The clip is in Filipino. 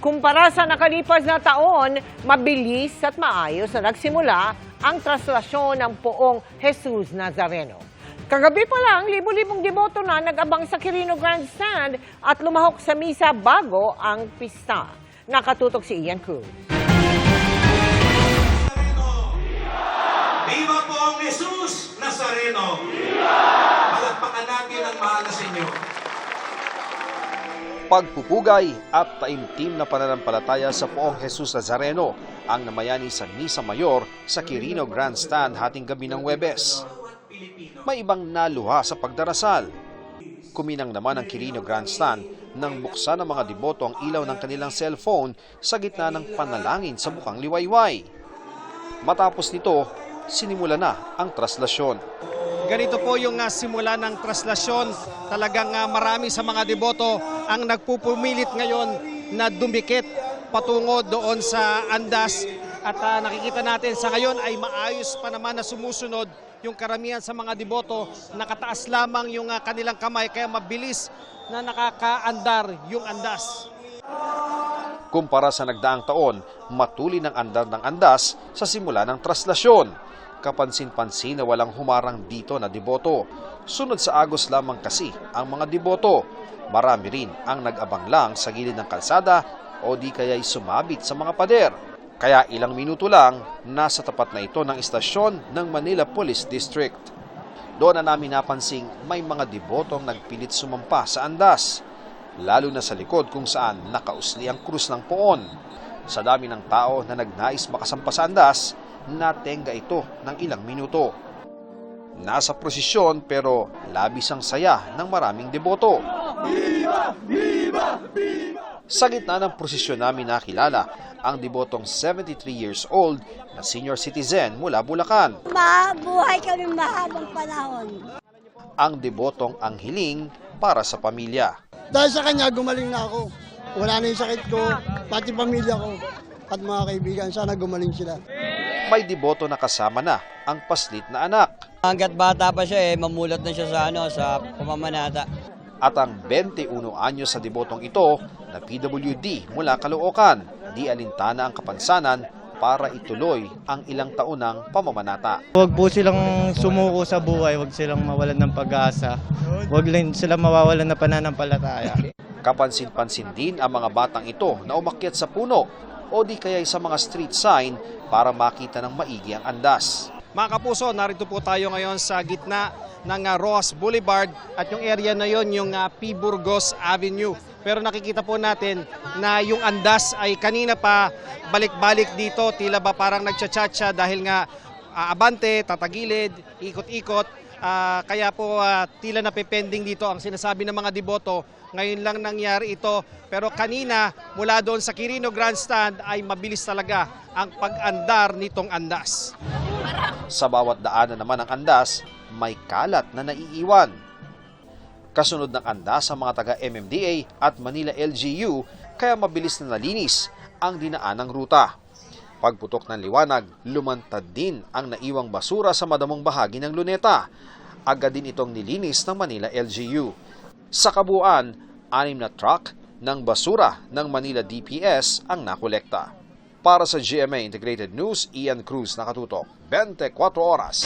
Kumpara sa nakalipas na taon, mabilis at maayos na nagsimula ang traslasyon ng poong Jesus Nazareno. Kagabi pa lang, libo-libong deboto na nag-abang sa Quirino Grandstand at lumahok sa misa bago ang pista. Nakatutok si Ian Cruz. Viva poong Jesus Nazareno! Palakpakan natin ang mahal na Senyor. Pagpupugay at taimtim na pananampalataya sa poong Jesus Nazareno ang namayani sa Misa Mayor sa Quirino Grandstand hating gabi ng Huwebes. May ibang naluha sa pagdarasal. Kuminang naman ang Quirino Grandstand nang buksan ng mga deboto ang ilaw ng kanilang cellphone sa gitna ng panalangin sa mukhang liwayway. Matapos nito, sinimula na ang traslasyon. Ganito po yung simula ng traslasyon. Talagang marami sa mga deboto ang nagpupumilit ngayon na dumikit patungo doon sa andas. At nakikita natin sa ngayon ay maayos pa naman na sumusunod yung karamihan sa mga deboto. Nakataas lamang yung kanilang kamay kaya mabilis na nakakaandar yung andas. Kumpara sa nagdaang taon, matuli ng andar ng andas sa simula ng traslasyon. Kapansin-pansin na walang humarang dito na deboto. Sunod sa agos lamang kasi ang mga deboto. Marami rin ang nag-abang lang sa gilid ng kalsada o di kaya'y sumabit sa mga pader. Kaya ilang minuto lang, nasa tapat na ito ng istasyon ng Manila Police District. Doon na namin napansing may mga debotong nagpilit sumampa sa andas, lalo na sa likod kung saan nakausli ang krus ng poon. Sa dami ng tao na nagnais makasampa sa andas, natenga ito ng ilang minuto. Nasa prosesyon pero labis ang saya ng maraming deboto. Viva! Viva! Viva! Sa gitna ng prosesyon namin nakilala ang debotong 73 years old na senior citizen mula Bulacan. Mabuhay kami mahabang panahon. Ang debotong ang hiling para sa pamilya. Dahil sa kanya, gumaling na ako. Wala na yung sakit ko, pati pamilya ko at mga kaibigan. Sana gumaling sila. May deboto na kasama na ang paslit na anak. Hanggat bata pa siya mamulat na siya sa pamamanata. At ang 21 anyos sa debotong ito na PWD mula Caloocan, di alintana ang kapansanan para ituloy ang ilang taon ng pamamanata. Huwag po silang sumuko sa buhay, huwag silang mawalan ng pag-asa, huwag lang silang mawawalan ng pananampalataya. Kapansin-pansin din ang mga batang ito na umakyat sa puno o di kaya sa mga street sign para makita ng maigi ang andas. Mga kapuso, narito po tayo ngayon sa gitna ng Rojas Boulevard at yung area na yon yung P. Burgos Avenue. Pero nakikita po natin na yung andas ay kanina pa balik-balik dito, tila ba parang nagchat-chat dahil nga abante, tatagilid, ikot-ikot. Kaya po tila napepending dito ang sinasabi ng mga deboto. Ngayon lang nangyari ito, pero kanina mula doon sa Quirino Grandstand ay mabilis talaga ang pag-andar nitong andas. Sa bawat daanan naman ng andas, may kalat na naiiwan. Kasunod ng andas sa mga taga-MMDA at Manila LGU, kaya mabilis na nalinis ang dinaanang ruta. Pagputok ng liwanag, lumantad din ang naiwang basura sa madamong bahagi ng Luneta. Agad din itong nilinis ng Manila LGU. Sa kabuuan, 6 na truck ng basura ng Manila DPS ang nakolekta. Para sa GMA Integrated News, Ian Cruz, nakatutok 24 oras.